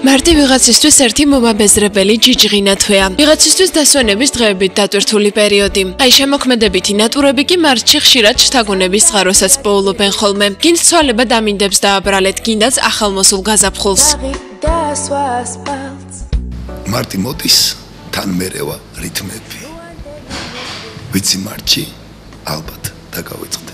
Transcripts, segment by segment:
მარტი ვიღაცისთვის ერთი მომაბეზრებელი ჯიჯღინა თვეა. ვიღაცისთვის დასვენების დღეებით დატვირთული პერიოდი. აი შემოქმედებითი ნატურები კი მარტში ხშირად შთაგონების წყაროსაც პოულობენ ხოლმე. გინდ ცვალება დამინდებს დააბრალეთ, გინდაც ახალმოსულ გაზაფხულს. მარტი მოდის თან მერევა რითმები. ვიცი მარტში ალბათ დაგავიწყდები.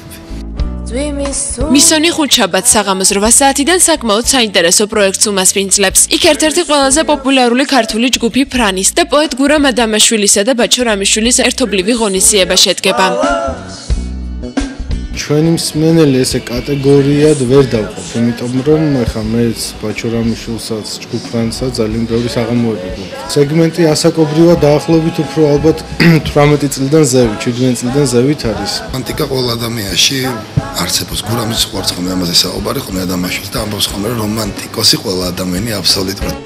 მისონი ხუთშაბათ საღამოს 8 საათიდან საკმაოდ საინტერესო პროექტს უმასპინძლებს. იქ ერთ-ერთი ყველაზე პოპულარული ქართული ჯგუფი ფრანის და პოეტ გურამ ადამაშვილისა და ბაჩო რამიშვილის ერთობლივი ღონისძიება შედგება. ჩვენი მსმენელი ესე კატეგორიად ვერ დავყოფ, იმიტომ რომ ახლა მეც ბაჩო რამიშვილსაც ჯგუფ ფრანსაც ძალიან ბევრი საღამოები გვაქვს. სეგმენტი ასაკობრივად დაახლოებით უფრო ალბათ 18 წლიდან ზევით, 17 წლიდან ზევით არის. ანტიკა ყოველ ადამიანში არსებობს, გურამის ყვარს ხოლმე ამაზე საუბარი ხოლმე ადამიანშვილს და ამბობს ხოლმე რომ რომანტიკოსი ყველა ადამიანი აბსოლუტურად.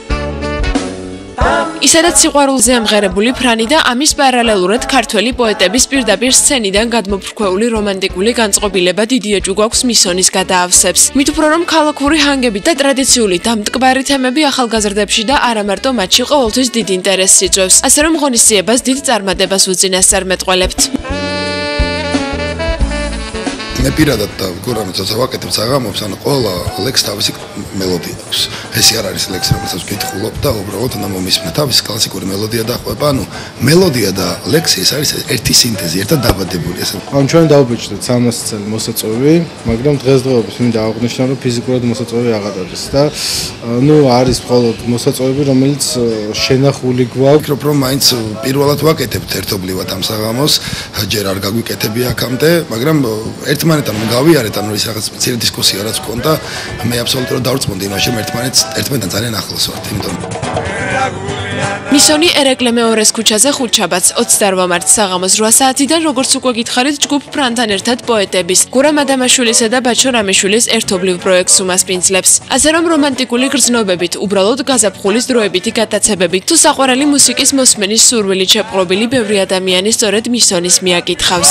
ისედაც სიყვარულზე ამღერებული ფრანი და ამის პარალელურად ქართველი პოეტების პირდაპირ სცენიდან გადმოფრქვეული რომანტიკული განწყობილება დიდი ეჭვი გვაქვს მისონის გადაავსებს. მით უფრო რომ ქალაქური ჰანგები და ტრადიციული დამტკბარი თემები ახალგაზრდებში და არა მარტო მათში ყოველთვის დიდ ინტერესს იწვევს. ასე რომ ღონისძიებას დიდ წარმატებას უწინასწარ მეტყველებთ. მე პირადად და გურამიცაც ვაკეთებ საღამოებს, ანუ ყველა ლექს თავისი მელოდია აქვს. ეს არ არის ლექსი, რომელსაც ვკითხულობ და უბრალოდ უნდა მომისმნე თავისი კლასიკური მელოდია დაყვება. ანუ მელოდია და ლექსი ეს არის ერთი სინთეზი, ერთად დაბადებული. ანუ ჩვენ დავბეჭდეთ 300 წელი მოსაწვევი, მაგრამ დღესდღეობით მინდა აღვნიშნო, რომ ფიზიკურად მოსაწვევი აღარ არის და ნუ არის მხოლოდ მოსაწვევი, რომელიც შენახული გვაქვს. ვფიქრობ, რომ მაინც პირველად ვაკეთებთ ერთობლივად ამ საღამოს, ჯერ არ გაგვიკეთები აქამდე, მაგრამ ერთმანეთთან გავიარეთ, ანუ ის რაღაც სპეციალური დისკუსია რაც გქონდა, მე აბსოლუტურად დავრწმუნდი იმაში, რომ ერთმანეთთან ძალიან ახლოს ვართ, იმიტომ მისონი ერეკლე მეორის ქუჩაზე ხუთშაბათს 28 მარტს საღამოს 8 საათიდან როგორც უკვე გითხარით ჯგუფ ფრანთან ერთად პოეტების გურამ ადამაშვილისა და ბაჩო რამიშვილის ერთობლივ პროექტს უმასპინძლებს. ასე რომ რომანტიკული გრძნობებით, უბრალოდ გაზაფხულის დროებითი გატაცებებით თუ საყვარელი მუსიკის მოსმენის სურვილით შეპყრობილი ბევრი ადამიანი სწორედ მისონის მიაკითხავს.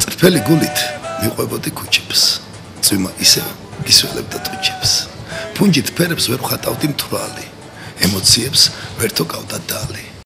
წრფელი გულით მიყვებოდი ქუჩებს, წვიმა ისევ გისველებდა ტუჩებს. ფუნჯით ფერებს ვერ ვხატავდი მთვრალი, ემოციებს ვერ თოკავდა დალი.